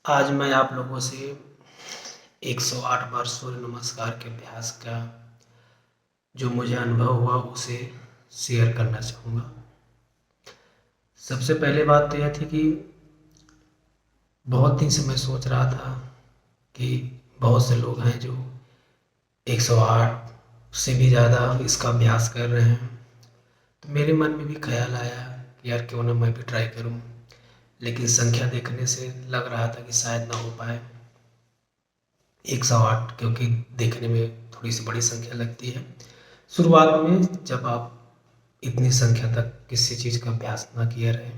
आज मैं आप लोगों से 108 बार सूर्य नमस्कार के अभ्यास का जो मुझे अनुभव हुआ उसे शेयर करना चाहूँगा। सबसे पहले बात तो यह थी कि बहुत दिन से मैं सोच रहा था कि बहुत से लोग हैं जो 108 से भी ज़्यादा इसका अभ्यास कर रहे हैं। तो मेरे मन में भी ख्याल आया कि यार क्यों ना मैं भी ट्राई करूँ, लेकिन संख्या देखने से लग रहा था कि शायद ना हो पाए 108, क्योंकि देखने में थोड़ी सी बड़ी संख्या लगती है शुरुआत में, जब आप इतनी संख्या तक किसी चीज़ का अभ्यास ना किए रहे।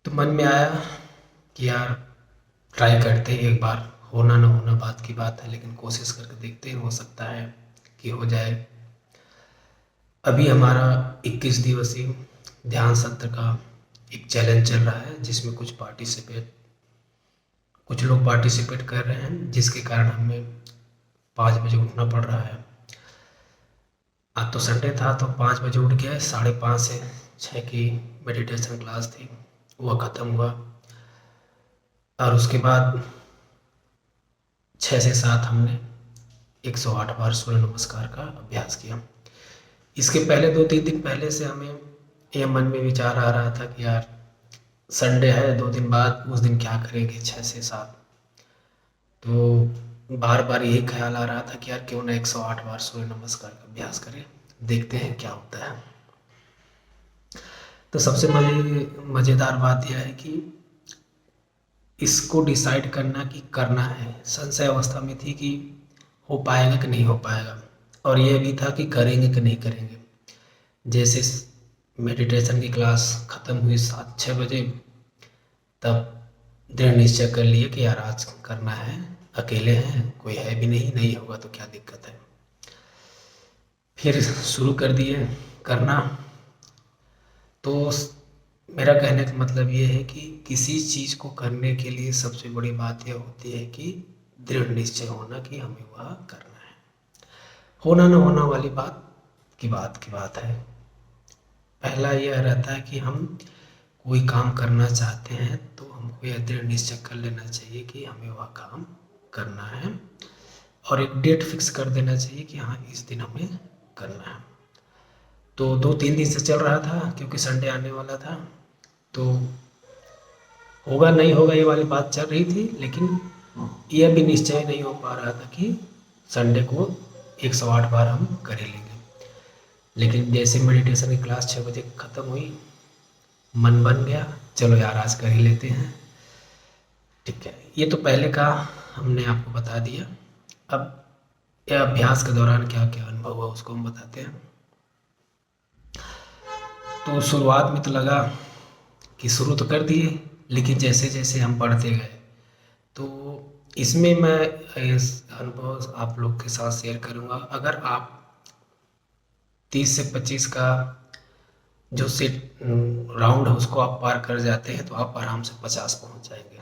तो मन में आया कि यार ट्राई करते हैं एक बार, होना ना होना बात की बात है, लेकिन कोशिश करके देखते हैं, हो सकता है कि हो जाए। अभी हमारा 21 दिवसीय ध्यान सत्र का एक चैलेंज चल रहा है, जिसमें कुछ लोग पार्टिसिपेट कर रहे हैं, जिसके कारण हमें 5 बजे उठना पड़ रहा है। आज तो संडे था तो 5 बजे उठ गए। 5:30 से 6 की मेडिटेशन क्लास थी, वह ख़त्म हुआ और उसके बाद 6 से 7 हमने 108 बार सूर्य नमस्कार का अभ्यास किया। इसके पहले 2-3 दिन पहले से हमें यह मन में विचार आ रहा था कि यार संडे है, 2 दिन बाद, उस दिन क्या करेंगे 6 से 7। तो बार बार यही ख्याल आ रहा था कि यार क्यों ना 108 बार सूर्य नमस्कार का अभ्यास करें, देखते हैं क्या होता है। तो सबसे मज़ेदार बात यह है कि इसको डिसाइड करना कि करना है, संशय अवस्था में थी कि हो पाएगा कि नहीं हो पाएगा, और यह भी था कि करेंगे कि नहीं करेंगे। जैसे मेडिटेशन की क्लास ख़त्म हुई 7-6 बजे, तब दृढ़ निश्चय कर लिए कि यार आज करना है, अकेले हैं, कोई है भी नहीं, नहीं होगा तो क्या दिक्कत है। फिर शुरू कर दिए करना। तो मेरा कहने का मतलब ये है कि किसी चीज़ को करने के लिए सबसे बड़ी बात यह होती है कि दृढ़ निश्चय होना कि हमें वह करना है। होना न होना वाली बात है। पहला यह रहता है कि हम कोई काम करना चाहते हैं तो हमको यह दृढ़ निश्चय कर लेना चाहिए कि हमें वह काम करना है, और एक डेट फिक्स कर देना चाहिए कि हाँ इस दिन हमें करना है। तो 2-3 दिन से चल रहा था, क्योंकि संडे आने वाला था, तो होगा नहीं होगा ये वाली बात चल रही थी, लेकिन यह भी निश्चय नहीं हो पा रहा था कि संडे को 108 बार हम कर ही लेंगे। लेकिन जैसे मेडिटेशन की क्लास 6 बजे ख़त्म हुई, मन बन गया चलो यार आज कर ही लेते हैं। ठीक है, ये तो पहले का हमने आपको बता दिया। अब यह अभ्यास के दौरान क्या क्या अनुभव हुआ उसको हम बताते हैं। तो शुरुआत में तो लगा कि शुरू तो कर दिए, लेकिन जैसे जैसे हम बढ़ते गए, तो इसमें मैं इस अनुभव आप लोग के साथ शेयर करूँगा। अगर आप 30 से 25 का जो सेट राउंड है उसको आप पार कर जाते हैं, तो आप आराम से 50 पहुंच जाएंगे।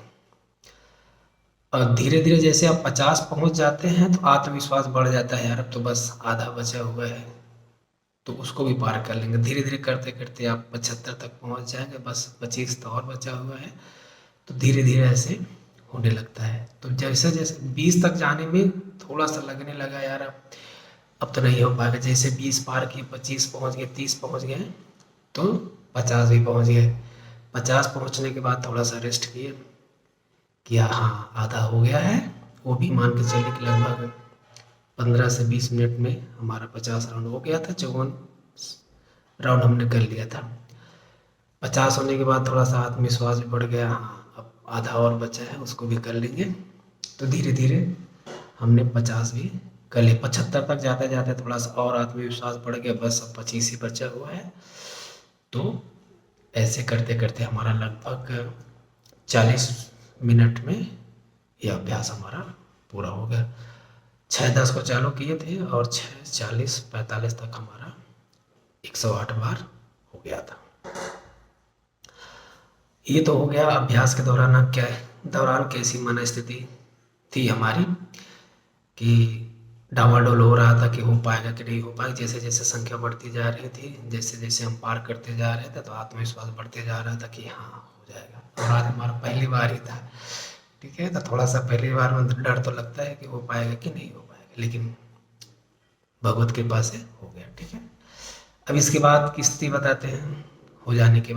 और धीरे धीरे जैसे आप 50 पहुंच जाते हैं तो आत्मविश्वास बढ़ जाता है, यार अब तो बस आधा बचा हुआ है, तो उसको भी पार कर लेंगे। धीरे धीरे करते करते आप 75 तक पहुंच जाएंगे, बस 25 तो और बचा हुआ है। तो धीरे धीरे ऐसे होने लगता है। तो जैसे जैसे 20 तक जाने में थोड़ा सा लगने लगा यार अब तो नहीं हो पाएगा। जैसे 20 पार किए, 25 पहुंच गए, 30 पहुंच गए, तो 50 भी पहुंच गए। 50 पहुंचने के बाद थोड़ा सा रेस्ट किए, किया, हाँ आधा हो गया है। वो भी मान के चलिए कि लगभग 15 से 20 मिनट में हमारा 50 राउंड हो गया था। 54 राउंड हमने कर लिया था। 50 होने के बाद थोड़ा सा आत्मविश्वास भी बढ़ गया, हाँ अब आधा और बचा है, उसको भी कर लेंगे। तो धीरे धीरे हमने 50 भी कर लिया। 75 तक जाते जाते थोड़ा सा और आत्मविश्वास बढ़ गया, बस अब 25 ही बचा हुआ है। तो ऐसे करते करते हमारा लगभग 40 मिनट में यह अभ्यास हमारा पूरा हो गया। 6:10 को चालू किए थे और 6:40-45 तक हमारा 108 बार हो गया था। ये तो हो गया अभ्यास के दौरान कैसी मन स्थिति थी हमारी, कि डामाडोल हो रहा था कि हो पाएगा कि नहीं हो पाएगा। जैसे जैसे संख्या बढ़ती जा रही थी, जैसे जैसे हम पार करते जा रहे थे, तो आत्मविश्वास बढ़ते जा रहा था कि हाँ हो जाएगा। और आज हमारा पहली बार ही था ठीक है। तो थोड़ा सा पहली बार में डर तो लगता है कि हो पाएगा कि नहीं हो पाएगा, लेकिन भगवत कृपा से हो गया। ठीक है। अब इसके बाद की स्थिति बताते हैं। हो जाने के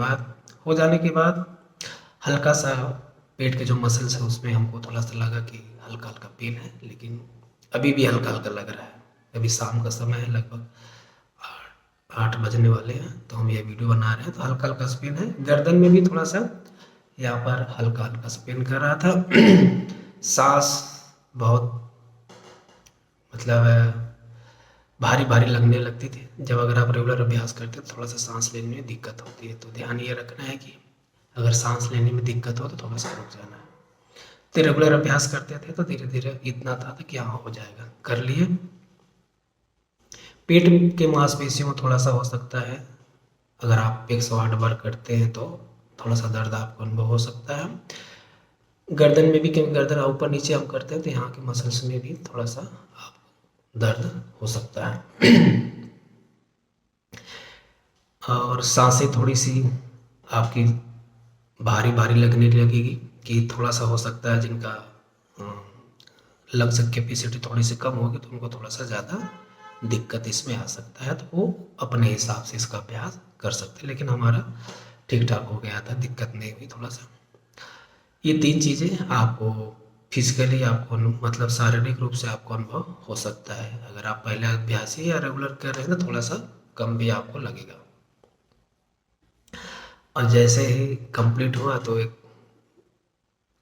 बाद हल्का सा पेट के जो मसल्स है उसमें हमको थोड़ा सा लगा कि हल्का हल्का पेन है, लेकिन अभी भी हल्का हल्का लग रहा है। अभी शाम का समय है, लगभग 8 बजने वाले हैं, तो हम ये वीडियो बना रहे हैं। तो हल्का हल्का स्पिन है, गर्दन में भी थोड़ा सा यहाँ पर हल्का हल्का स्पिन कर रहा था। सांस बहुत मतलब भारी भारी लगने लगती थी। जब अगर आप रेगुलर अभ्यास करते हैं तो थोड़ा सा सांस लेने में दिक्कत होती है, तो ध्यान ये रखना है कि अगर सांस लेने में दिक्कत हो तो थोड़ा सा रुक जाना है। तो रेगुलर अभ्यास करते थे तो धीरे धीरे इतना था कि हाँ हो जाएगा, कर लिए। पेट के मांसपेशियों में थोड़ा सा हो सकता है, अगर आप 108 बार करते हैं तो थोड़ा सा दर्द आपको अनुभव हो सकता है। गर्दन में भी, क्योंकि गर्दन ऊपर नीचे हम करते हैं तो यहाँ के मसल्स में भी थोड़ा सा आपको दर्द हो सकता है। और सांसें थोड़ी सी आपकी भारी भारी लगने लगेगी, कि थोड़ा सा हो सकता है जिनका लंग्स कैपेसिटी थोड़ी सी कम होगी तो उनको थोड़ा सा ज़्यादा दिक्कत इसमें आ सकता है, तो वो अपने हिसाब से इसका अभ्यास कर सकते हैं। लेकिन हमारा ठीक ठाक हो गया था, दिक्कत नहीं हुई थोड़ा सा। ये 3 चीज़ें आपको फिजिकली आपको मतलब शारीरिक रूप से आपको अनुभव हो सकता है। अगर आप पहले अभ्यासी या रेगुलर कर रहे हैं तो थोड़ा सा कम भी आपको लगेगा। और जैसे ही कंप्लीट हुआ तो एक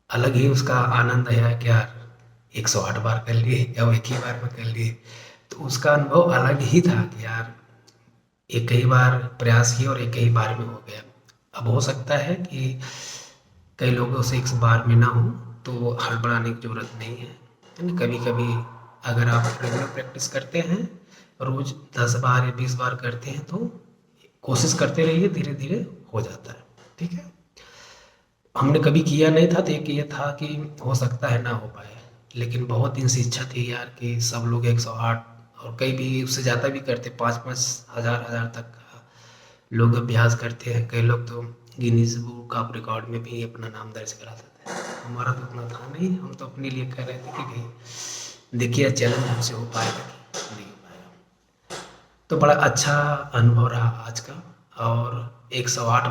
अलग ही उसका आनंद है कि यार 108 बार कर लिए या एक ही बार में कर लिए, तो उसका अनुभव अलग ही था कि यार एक ही बार प्रयास किया और एक ही बार में हो गया। अब हो सकता है कि कई लोगों से एक बार में ना हो, तो हड़बड़ाने की ज़रूरत नहीं है ना। कभी कभी अगर आप रेगुलर प्रैक्टिस करते हैं, रोज़ 10 बार या 20 बार करते हैं, तो कोशिश करते रहिए, धीरे धीरे हो जाता है। ठीक है। हमने कभी किया नहीं था तो एक ये था कि हो सकता है ना हो पाए, लेकिन बहुत दिन से इच्छा थी यार कि सब लोग 108 और कई भी उससे ज़्यादा भी करते, 5-5 हज़ार तक का लोग अभ्यास करते हैं। कई लोग तो गिनीज बुक ऑफ रिकॉर्ड में भी अपना नाम दर्ज करा देते हैं। हमारा तो उतना था नहीं, हम तो अपने लिए कर रहे थे कि भाई देखिए चैलेंज हमसे हो पाएगा कि नहीं हो पाएगा। तो बड़ा अच्छा अनुभव रहा आज का। और 108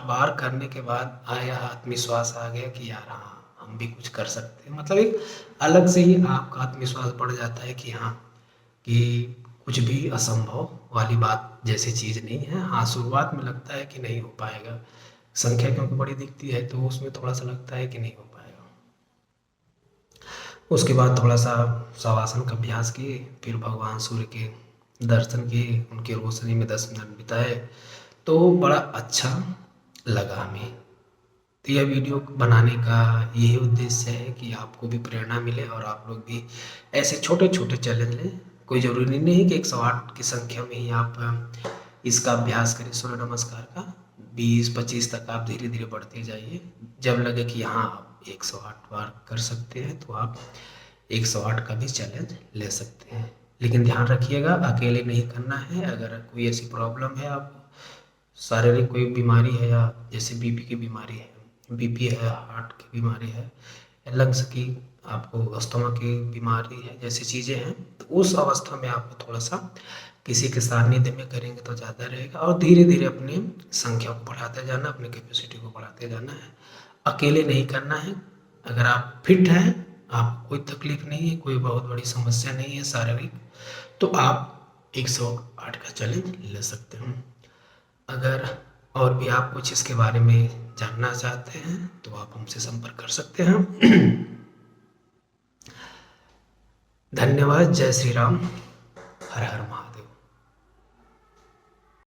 बार करने के बाद आया आत्मविश्वास आ गया कि यार हाँ हम भी कुछ कर सकते हैं। मतलब एक अलग से ही आपका आत्मविश्वास बढ़ जाता है कि हाँ, कि कुछ भी असंभव वाली बात जैसी चीज़ नहीं है। हाँ, शुरुआत में लगता है कि नहीं हो पाएगा, संख्या क्योंकि बड़ी दिखती है तो उसमें थोड़ा सा लगता है कि नहीं हो पाएगा। उसके बाद थोड़ा सा शवासन का अभ्यास किए, फिर भगवान सूर्य के दर्शन किए, उनकी रोशनी में 10 मिनट बिताए, तो बड़ा अच्छा लगा हमें। तो यह वीडियो बनाने का यही उद्देश्य है कि आपको भी प्रेरणा मिले और आप लोग भी ऐसे छोटे छोटे चैलेंज लें। कोई ज़रूरी नहीं है कि 108 की संख्या में ही आप इसका अभ्यास करें, सूर्य नमस्कार का। 20-25 तक आप धीरे धीरे बढ़ते जाइए। जब लगे कि हाँ आप 108 बार कर सकते हैं तो आप 108 का भी चैलेंज ले सकते हैं। लेकिन ध्यान रखिएगा अकेले नहीं करना है। अगर कोई ऐसी प्रॉब्लम है, आपको शारीरिक कोई बीमारी है, या जैसे बीपी की बीमारी है, बीपी है, हार्ट की बीमारी है, या लंग्स की, आपको अस्थमा की बीमारी है, जैसी चीज़ें हैं, तो उस अवस्था में आपको थोड़ा सा किसी के सानिध्य में करेंगे तो ज़्यादा रहेगा। और धीरे धीरे अपनी संख्या को बढ़ाते जाना, अपनी कैपेसिटी को बढ़ाते जाना है। अकेले नहीं करना है। अगर आप फिट हैं, आपको कोई तकलीफ नहीं है, कोई बहुत बड़ी समस्या नहीं है शारीरिक, तो आप 108 का चैलेंज ले सकते हैं। अगर और भी आप कुछ इसके बारे में जानना चाहते हैं तो आप हमसे संपर्क कर सकते हैं। धन्यवाद। जय श्री राम। हर हर महादेव।